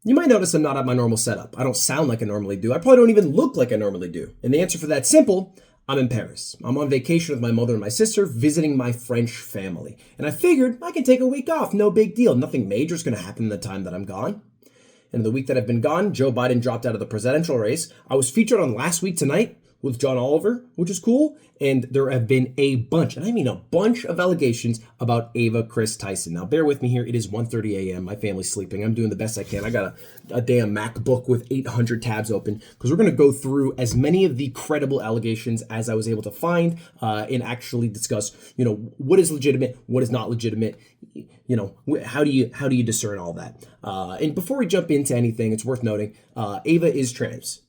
You might notice I'm not at my normal setup. I don't sound like I normally do. I probably don't even look like I normally do. And the answer for that's simple. I'm in Paris. I'm on vacation with my mother and my sister, visiting my French family. And I figured I can take a week off. No big deal. Nothing major is going to happen in the time that I'm gone. And in the week that I've been gone, Joe Biden dropped out of the presidential race. I was featured on Last Week Tonight with John Oliver, which is cool. And there have been a bunch, and I mean a bunch of allegations about Ava Kris Tyson. Now, bear with me here. It is 1:30 a.m. My family's sleeping. I'm doing the best I can. I got a damn MacBook with 800 tabs open because we're going to go through as many of the credible allegations as I was able to find and actually discuss, what is legitimate, what is not legitimate, how do you discern all that? And before we jump into anything, it's worth noting, Ava is trans.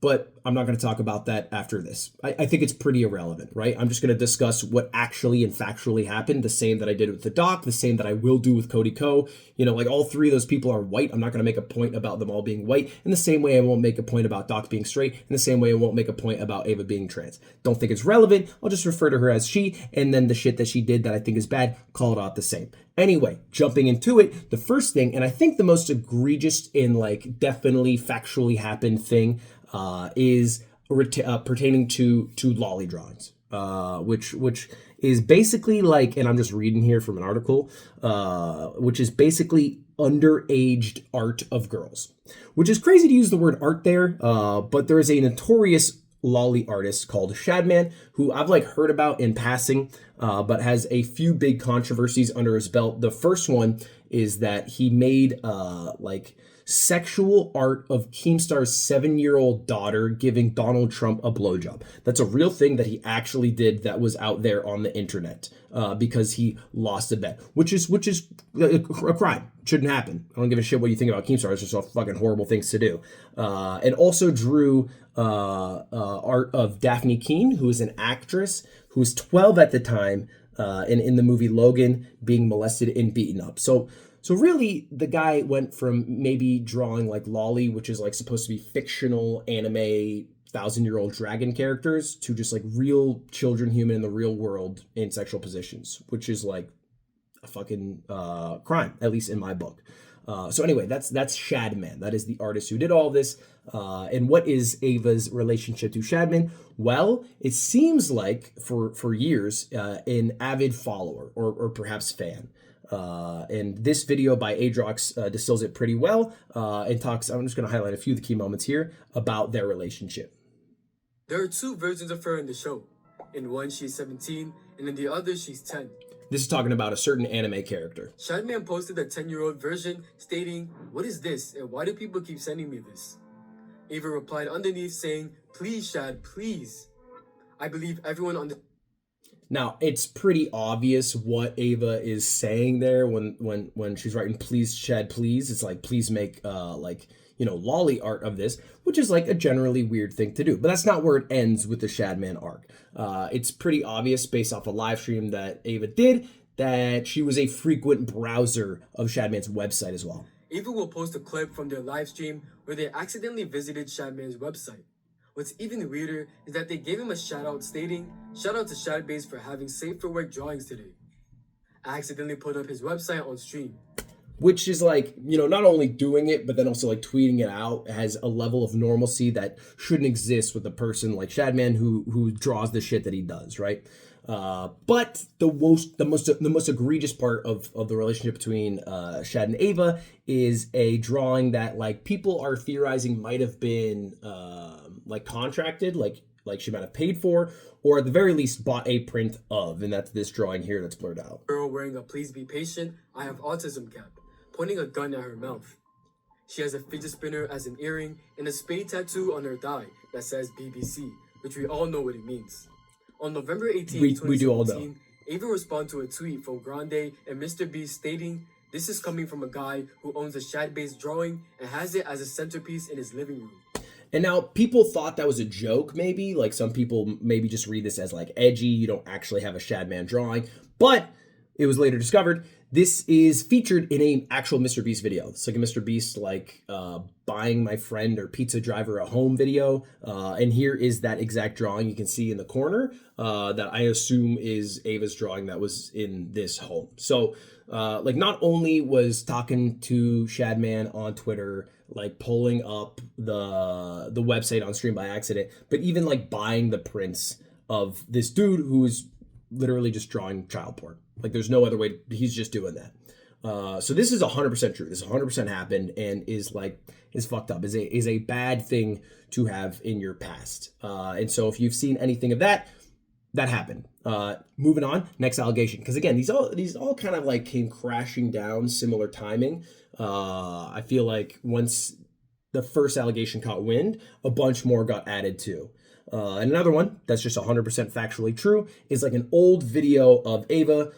But I'm not going to talk about that after this. I think it's pretty irrelevant, right? I'm just going to discuss what actually and factually happened, the same that I did with the doc, the same that I will do with Cody Ko. All three of those people are white. I'm not going to make a point about them all being white. In the same way I won't make a point about Doc being straight. In the same way I won't make a point about Ava being trans. Don't think it's relevant. I'll just refer to her as she, and then the shit that she did that I think is bad, call it out the same. Anyway, jumping into it, the first thing, and I think the most egregious and definitely factually happened thing is pertaining to lolly drawings, which is basically and I'm just reading here from an article, which is basically underaged art of girls, which is crazy to use the word art there, but there is a notorious lolly artist called Shadman, who I've heard about in passing, but has a few big controversies under his belt. The first one is that he made sexual art of Keemstar's 7-year-old daughter giving Donald Trump a blowjob. That's a real thing that he actually did that was out there on the internet because he lost a bet, which is a crime. Shouldn't happen. I don't give a shit what you think about Keemstar. It's just all fucking horrible things to do. And also drew art of Daphne Keene, who is an actress who was 12 at the time, and in the movie Logan being molested and beaten up. So really, the guy went from maybe drawing Lolly, which is supposed to be fictional anime 1,000-year-old dragon characters, to just real children, human in the real world in sexual positions, which is a fucking crime, at least in my book. So anyway, that's Shadman. That is the artist who did all this. And what is Ava's relationship to Shadman? Well, it seems like for years, an avid follower or perhaps fan. And this video by Adrox distills it pretty well and talks, I'm just going to highlight a few of the key moments here about their relationship. There are two versions of her in the show. In one, she's 17, and in the other, she's 10. This is talking about a certain anime character. Shadman posted a 10-year-old version stating, "What is this, and why do people keep sending me this?" Ava replied underneath saying, "Please, Shad, please. I believe everyone on the..." Now, it's pretty obvious what Ava is saying there when she's writing, "Please, Shad, please." It's please make lolly art of this, which is a generally weird thing to do. But that's not where it ends with the Shadman arc. It's pretty obvious based off a live stream that Ava did that she was a frequent browser of Shadman's website as well. Ava will post a clip from their live stream where they accidentally visited Shadman's website. What's even weirder is that they gave him a shout out stating, "Shout out to Shadbase for having safe for work drawings today. I accidentally put up his website on stream." Which is not only doing it, but then also tweeting it out has a level of normalcy that shouldn't exist with a person like Shadman who draws the shit that he does, right? But the most egregious part of the relationship between Shad and Ava is a drawing that people are theorizing might have been contracted, she might have paid for, or at the very least bought a print of, and that's this drawing here that's blurred out. Girl wearing a "Please be patient, I have autism" cap, pointing a gun at her mouth. She has a fidget spinner as an earring and a spade tattoo on her thigh that says BBC, which we all know what it means. On November 18, 2017, we do all know. Ava responded to a tweet from Grande and Mr. Beast stating, "This is coming from a guy who owns a Shad-based drawing and has it as a centerpiece in his living room." And now people thought that was a joke, maybe. Some people maybe just read this as edgy. You don't actually have a Shadman drawing. But it was later discovered this is featured in an actual Mr. Beast video. It's like a Mr. Beast buying my friend or pizza driver a home video. And here is that exact drawing you can see in the corner that I assume is Ava's drawing that was in this home. So not only was talking to Shadman on Twitter, like pulling up the website on stream by accident, but even like buying the prints of this dude who is literally just drawing child porn. Like there's no other way. He's just doing that. So this is 100% true. This 100% happened and is fucked up. Is a bad thing to have in your past. And so if you've seen anything of that happened. Moving on, next allegation. Because again, these all kind of like came crashing down, similar timing. I feel like once the first allegation caught wind, a bunch more got added too. And another one that's just 100% factually true is like an old video of Ava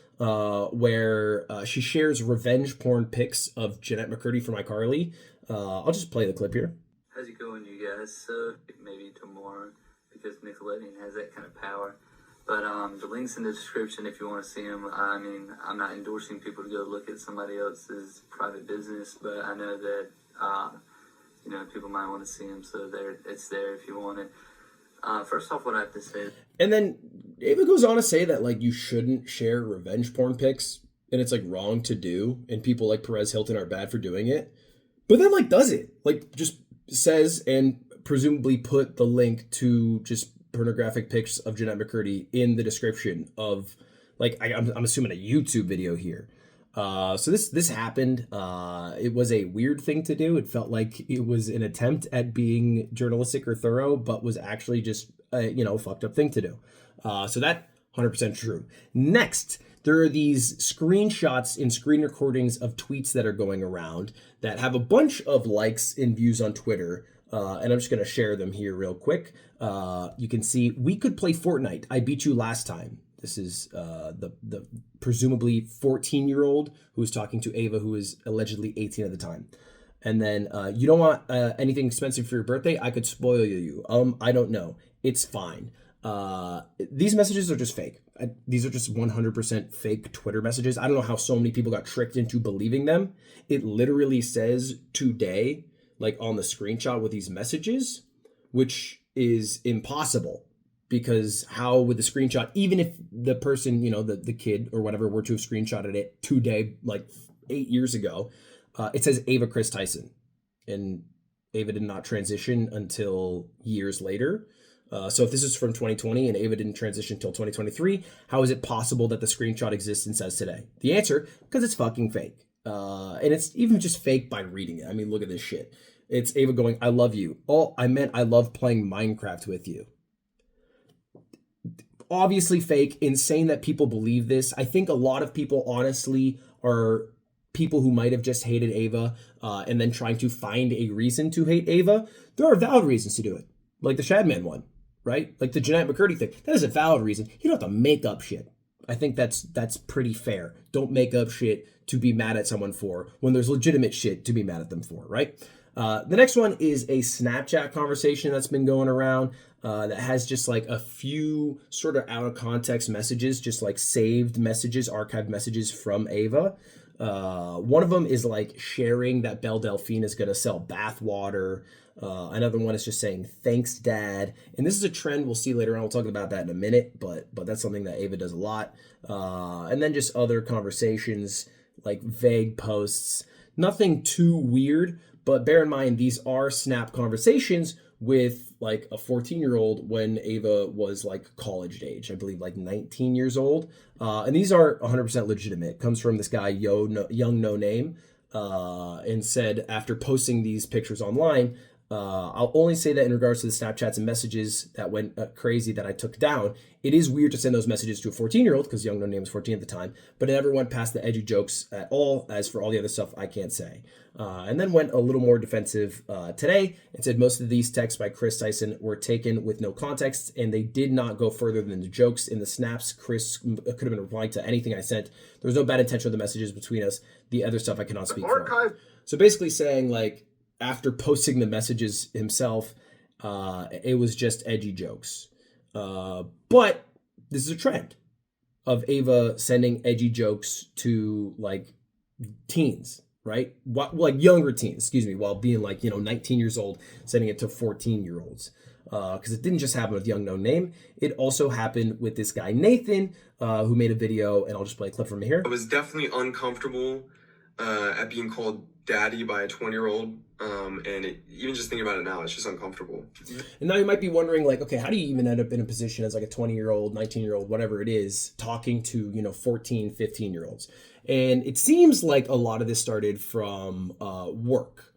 where she shares revenge porn pics of Jeanette McCurdy from iCarly. I'll just play the clip here. How's it going, you guys? So maybe tomorrow, because Nickelodeon has that kind of power. But the link's in the description if you want to see them. I mean, I'm not endorsing people to go look at somebody else's private business, but I know that people might want to see them, so it's there if you want it. First off, what I have to say. And then Ava goes on to say that like you shouldn't share revenge porn pics and it's like wrong to do, and people like Perez Hilton are bad for doing it. But then like does it. Like just says and presumably put the link to just pornographic pics of Jeanette McCurdy in the description of like I'm assuming a YouTube video here. So this happened. It was a weird thing to do. It felt like it was an attempt at being journalistic or thorough, but was actually just a fucked up thing to do. So that 100% true. Next, there are these screenshots and screen recordings of tweets that are going around that have a bunch of likes and views on Twitter. And I'm just going to share them here real quick. You can see, we could play Fortnite. I beat you last time. This is the presumably 14-year-old who was talking to Ava, who was allegedly 18 at the time. And then, you don't want anything expensive for your birthday? I could spoil you. I don't know. It's fine. These messages are just fake. These are just 100% fake Twitter messages. I don't know how so many people got tricked into believing them. It literally says today, like on the screenshot with these messages, which is impossible. Because how would the screenshot, even if the person, the kid or whatever were to have screenshotted it today, like 8 years ago, it says Ava Kris Tyson. And Ava did not transition until years later. So if this is from 2020 and Ava didn't transition until 2023, how is it possible that the screenshot exists and says today? The answer, because it's fucking fake. And it's even just fake by reading it. I mean, look at this shit. It's Ava going, I love you. Oh, I meant I love playing Minecraft with you. Obviously fake, insane that people believe this. I think a lot of people honestly are people who might have just hated Ava and then trying to find a reason to hate Ava. There are valid reasons to do it, like the Shadman one, right? Like the Jeanette McCurdy thing. That is a valid reason. You don't have to make up shit. I think that's pretty fair. Don't make up shit to be mad at someone for when there's legitimate shit to be mad at them for, right? The next one is a Snapchat conversation that's been going around that has just like a few sort of out of context messages, just like saved messages, archived messages from Ava. One of them is like sharing that Belle Delphine is going to sell bath water. Another one is just saying, thanks, Dad. And this is a trend we'll see later on. We'll talk about that in a minute, but that's something that Ava does a lot. And then just other conversations, like vague posts. Nothing too weird, but bear in mind, these are Snap conversations with like a 14-year-old when Ava was like college age, I believe like 19 years old. And these are 100% legitimate. It comes from this guy, Young No Name, and said after posting these pictures online, I'll only say that in regards to the Snapchats and messages that went crazy that I took down, it is weird to send those messages to a 14-year-old because Young No Name was 14 at the time, but it never went past the edgy jokes at all. As for all the other stuff, I can't say. And then went a little more defensive today and said most of these texts by Kris Tyson were taken with no context and they did not go further than the jokes in the snaps. Kris could have been replying to anything I sent. There was no bad intention with the messages between us. The other stuff I cannot speak for. So basically saying like, after posting the messages himself, it was just edgy jokes. But this is a trend. of Ava sending edgy jokes to like teens, right? Like younger teens, excuse me, while being like, 19 years old, sending it to 14-year-olds. Because it didn't just happen with Young No Name. It also happened with this guy, Nathan, who made a video, and I'll just play a clip from here. I was definitely uncomfortable at being called daddy by a 20-year-old. Even just thinking about it now, it's just uncomfortable. And now you might be wondering, like, okay, how do you even end up in a position as like a 20-year-old, 19-year-old, whatever it is, talking to, 14, 15-year-olds? And it seems like a lot of this started from work.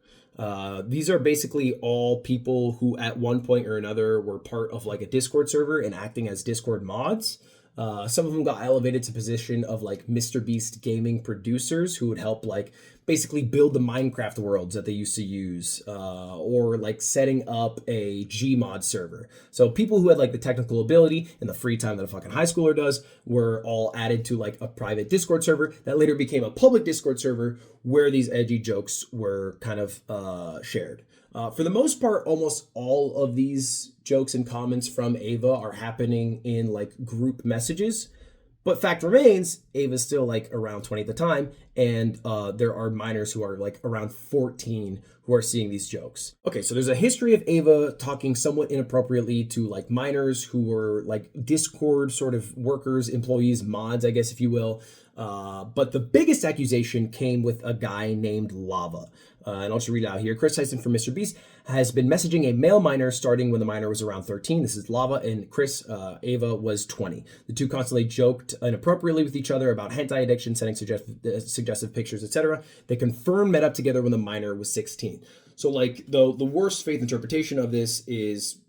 These are basically all people who at one point or another were part of like a Discord server and acting as Discord mods. Some of them got elevated to position of like Mr. Beast gaming producers who would help like basically build the Minecraft worlds that they used to use, or like setting up a Gmod server. So people who had like the technical ability and the free time that a fucking high schooler does were all added to like a private Discord server that later became a public Discord server where these edgy jokes were kind of shared. For the most part, almost all of these jokes and comments from Ava are happening in like group messages. But fact remains, Ava's still like around 20 at the time, and there are minors who are like around 14 who are seeing these jokes. Okay, so there's a history of Ava talking somewhat inappropriately to like minors who were like Discord sort of workers, employees, mods, I guess if you will. But the biggest accusation came with a guy named Lava. And I'll just read it out here. Kris Tyson from Mr. Beast has been messaging a male minor starting when the minor was around 13. This is Lava, and Ava was 20. The two constantly joked inappropriately with each other about hentai addiction, sending suggestive pictures, etc. They confirmed met up together when the minor was 16. So like the worst faith interpretation of this is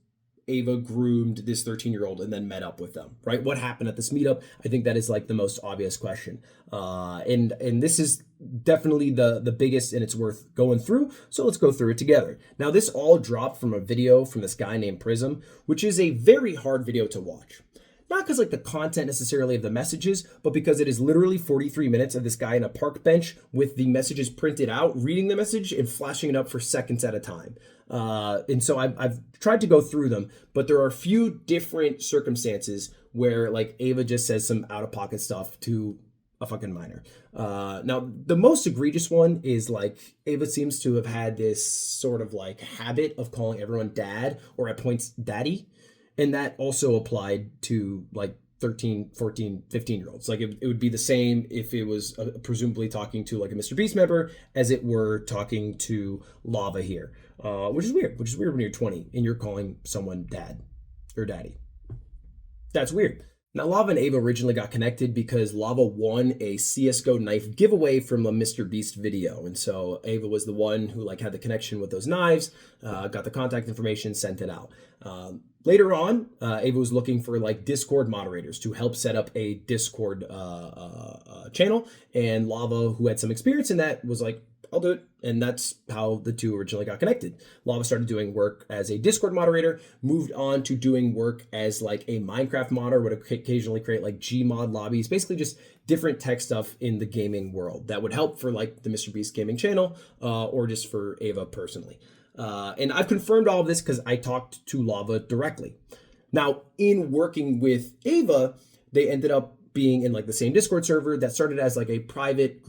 Ava groomed this 13-year-old and then met up with them, right? What happened at this meetup? I think that is like the most obvious question. And this is definitely the biggest, and it's worth going through. So let's go through it together. Now, this all dropped from a video from this guy named Prism, which is a very hard video to watch. Not because like the content necessarily of the messages, but because it is literally 43 minutes of this guy in a park bench with the messages printed out, reading the message and flashing it up for seconds at a time. And so I've tried to go through them, but there are a few different circumstances where like Ava just says some out-of-pocket stuff to a fucking minor. Now, the most egregious one is like Ava seems to have had this sort of like habit of calling everyone dad or at points daddy. And that also applied to like 13, 14, 15-year-olds. Like it would be the same if it was presumably talking to like a Mr. Beast member as it were talking to Lava here, which is weird when you're 20 and you're calling someone dad or daddy. That's weird. Now, Lava and Ava originally got connected because Lava won a CSGO knife giveaway from a Mr. Beast video. And so Ava was the one who like had the connection with those knives, got the contact information, sent it out. Later on, Ava was looking for like Discord moderators to help set up a Discord channel. And Lava, who had some experience in that, was like, I'll do it. And that's how the two originally got connected. Lava started doing work as a Discord moderator, moved on to doing work as like a Minecraft modder, would occasionally create like Gmod lobbies, basically just different tech stuff in the gaming world that would help for like the Mr. Beast gaming channel, or just for Ava personally. And I've confirmed all of this because I talked to Lava directly. Now, in working with Ava, they ended up being in like the same Discord server that started as like a private,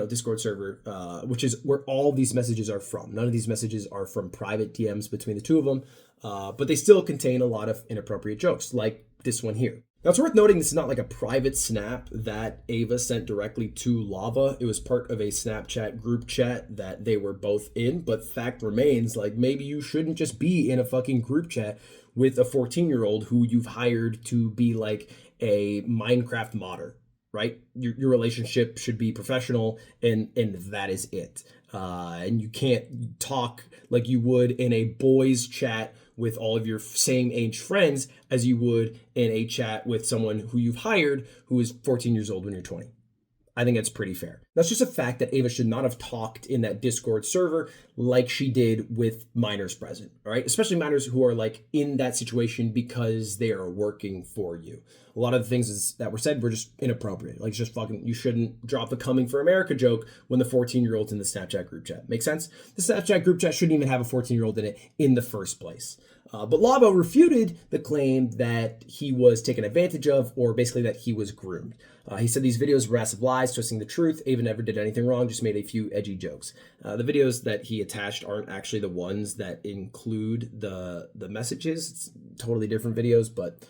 Discord server, which is where all these messages are from. None of these messages are from private DMs between the two of them, but they still contain a lot of inappropriate jokes, like this one here. Now, it's worth noting this is not like a private snap that Ava sent directly to Lava. It was part of a Snapchat group chat that they were both in, but fact remains, like, maybe you shouldn't just be in a fucking group chat with a 14-year-old who you've hired to be like a Minecraft modder, right? Your relationship should be professional, and that is it. And you can't talk like you would in a boys chat with all of your same age friends as you would in a chat with someone who you've hired who is 14 years old when you're 20. I think that's pretty fair. That's just a fact that Ava should not have talked in that Discord server like she did with minors present, all right? Especially minors who are like in that situation because they are working for you. A lot of the things that were said were just inappropriate. Like, it's just fucking, you shouldn't drop the Coming for America joke when the 14-year-old's in the Snapchat group chat. Make sense? The Snapchat group chat shouldn't even have a 14-year-old in it in the first place. But Lava refuted the claim that he was taken advantage of, or basically that he was groomed. He said these videos were massive lies, twisting the truth. Ava never did anything wrong, just made a few edgy jokes. The videos that he attached aren't actually the ones that include the messages. It's totally different videos, but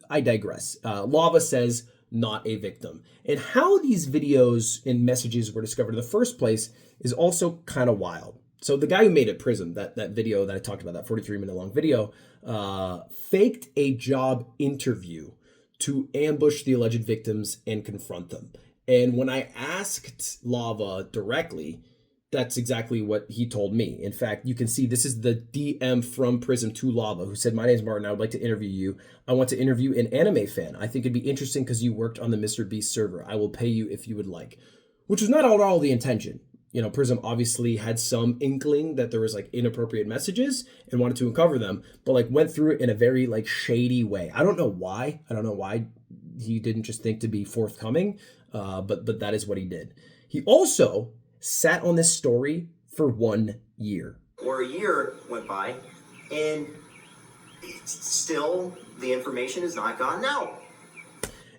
I digress. Lava says not a victim. And how these videos and messages were discovered in the first place is also kind of wild. So the guy who made it, Prism, that video that I talked about, that 43-minute long video, faked a job interview to ambush the alleged victims and confront them. And when I asked Lava directly, that's exactly what he told me. In fact, you can see this is the DM from Prism to Lava, who said, "My name's Martin. I would like to interview you. I want to interview an anime fan. I think it'd be interesting because you worked on the MrBeast server. I will pay you if you would like." Which was not at all the intention. You know, Prism obviously had some inkling that there was like inappropriate messages and wanted to uncover them, but like went through it in a very like shady way. I don't know why. I don't know why he didn't just think to be forthcoming, but that is what he did. He also sat on this story for 1 year. Or a year went by, and still the information has not gotten out.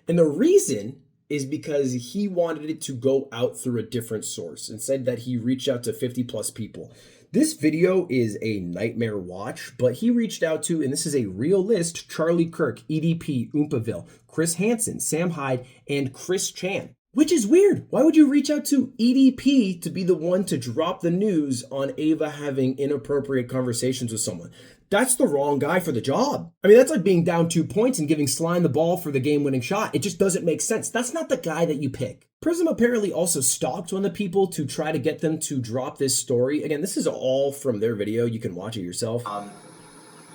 And the reason is because he wanted it to go out through a different source and said that he reached out to 50 plus people. This video is a nightmare watch, but he reached out to, and this is a real list, Charlie Kirk, EDP, Oompaville, Chris Hansen, Sam Hyde, and Chris Chan. Which is weird. Why would you reach out to EDP to be the one to drop the news on Ava having inappropriate conversations with someone? That's the wrong guy for the job. I mean, that's like being down 2 points and giving Slime the ball for the game-winning shot. It just doesn't make sense. That's not the guy that you pick. Prism apparently also stalked one of the people to try to get them to drop this story. Again, this is all from their video. You can watch it yourself.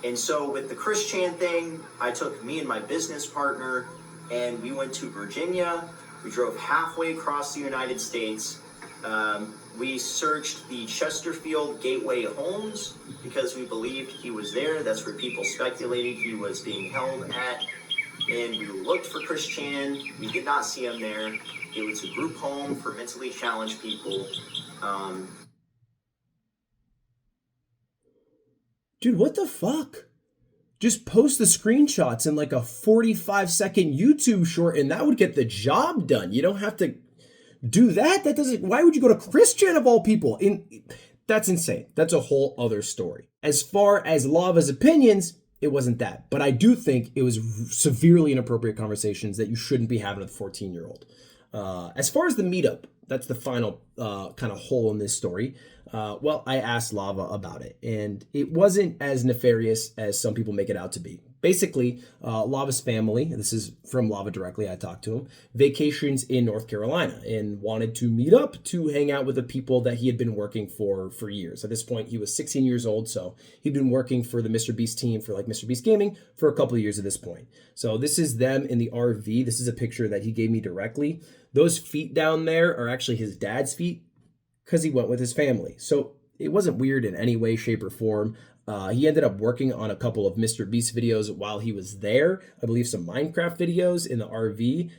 And so with the Chris Chan thing, I took me and my business partner, and we went to Virginia. We drove halfway across the United States. We searched the Chesterfield Gateway homes because we believed he was there. That's where people speculated he was being held at. And we looked for Chris Chan. We did not see him there. It was a group home for mentally challenged people. Dude, what the fuck? Just post the screenshots in like a 45-second YouTube short and that would get the job done. You don't have to do that. That doesn't, why would you go to Chris Chan of all people? That's insane. That's a whole other story. As far as Lava's opinions, it wasn't that. But I do think it was severely inappropriate conversations that you shouldn't be having with a 14-year-old. As far as the meetup, that's the final kind of hole in this story. Well, I asked Lava about it, and it wasn't as nefarious as some people make it out to be. Basically, Lava's family, this is from Lava directly, I talked to him, vacations in North Carolina and wanted to meet up to hang out with the people that he had been working for years. At this point, he was 16 years old, so he'd been working for the MrBeast team for like MrBeast Gaming for a couple of years at this point. So this is them in the RV. This is a picture that he gave me directly. Those feet down there are actually his dad's feet because he went with his family. So it wasn't weird in any way, shape, or form. He ended up working on a couple of MrBeast videos while he was there. I believe some Minecraft videos in the RV,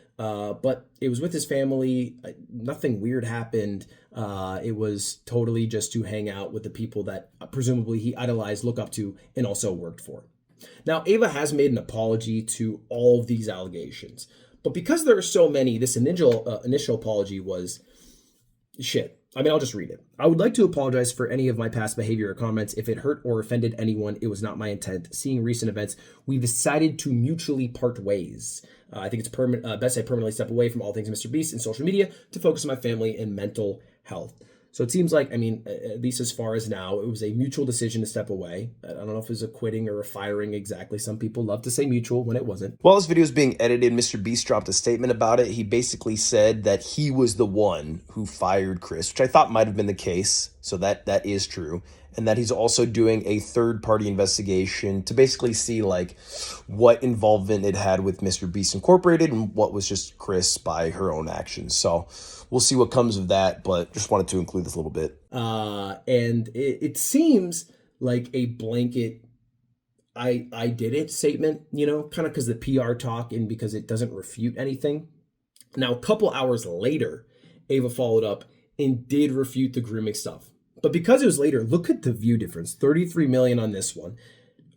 but it was with his family. Nothing weird happened. It was totally just to hang out with the people that presumably he idolized, looked up to, and also worked for. Now, Ava has made an apology to all of these allegations, but because there are so many, this initial apology was shit. I mean, I'll just read it. "I would like to apologize for any of my past behavior or comments. If it hurt or offended anyone, it was not my intent. Seeing recent events, we decided to mutually part ways. I think it's best I permanently step away from all things MrBeast and social media to focus on my family and mental health." So it seems like, I mean, at least as far as now, it was a mutual decision to step away. I don't know if it was a quitting or a firing exactly. Some people love to say mutual when it wasn't. While this video is being edited, MrBeast dropped a statement about it. He basically said that he was the one who fired Kris, which I thought might have been the case. So that is true. And that he's also doing a third-party investigation to basically see like what involvement it had with MrBeast Incorporated and what was just Kris by her own actions. So we'll see what comes of that, but just wanted to include this a little bit. And it seems like a blanket I did it statement, you know, kind of because the PR talk and because it doesn't refute anything. Now, a couple hours later, Ava followed up and did refute the grooming stuff. But because it was later, look at the view difference. 33 million on this one.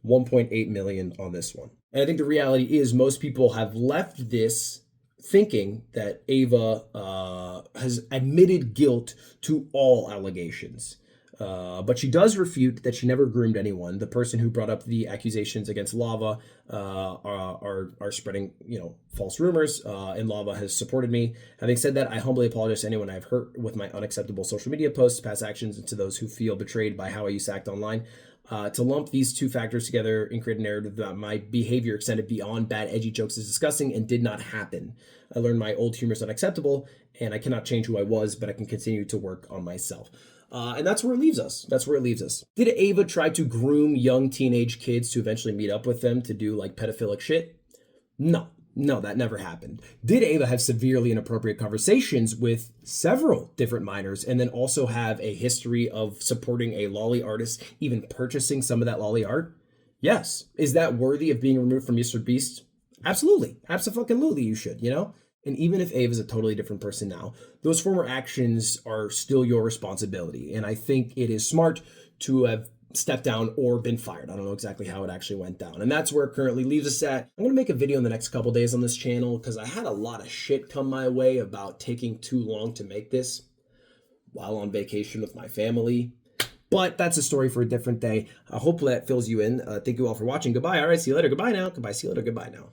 1.8 million on this one. And I think the reality is most people have left this thinking that Ava has admitted guilt to all allegations. But she does refute that she never groomed anyone. The person who brought up the accusations against Lava are spreading, false rumors, and Lava has supported me. Having said that, I humbly apologize to anyone I've hurt with my unacceptable social media posts, past actions, and to those who feel betrayed by how I used to act online. To lump these two factors together and create a narrative that my behavior extended beyond bad edgy jokes is disgusting and did not happen. I learned my old humor is unacceptable, and I cannot change who I was, but I can continue to work on myself. And that's where it leaves us. Did Ava try to groom young teenage kids to eventually meet up with them to do like pedophilic shit? No, that never happened. Did Ava have severely inappropriate conversations with several different minors and then also have a history of supporting a lolly artist, even purchasing some of that lolly art? Yes. Is that worthy of being removed from Mr. Beast? Absolutely. Absolutely you should, And even if Ava's a totally different person now, those former actions are still your responsibility. And I think it is smart to have stepped down or been fired. I don't know exactly how it actually went down. And that's where it currently leaves us at. I'm going to make a video in the next couple days on this channel because I had a lot of shit come my way about taking too long to make this while on vacation with my family. But that's a story for a different day. Hopefully that fills you in. Thank you all for watching. Goodbye. All right, see you later. Goodbye now. See you later. Goodbye now.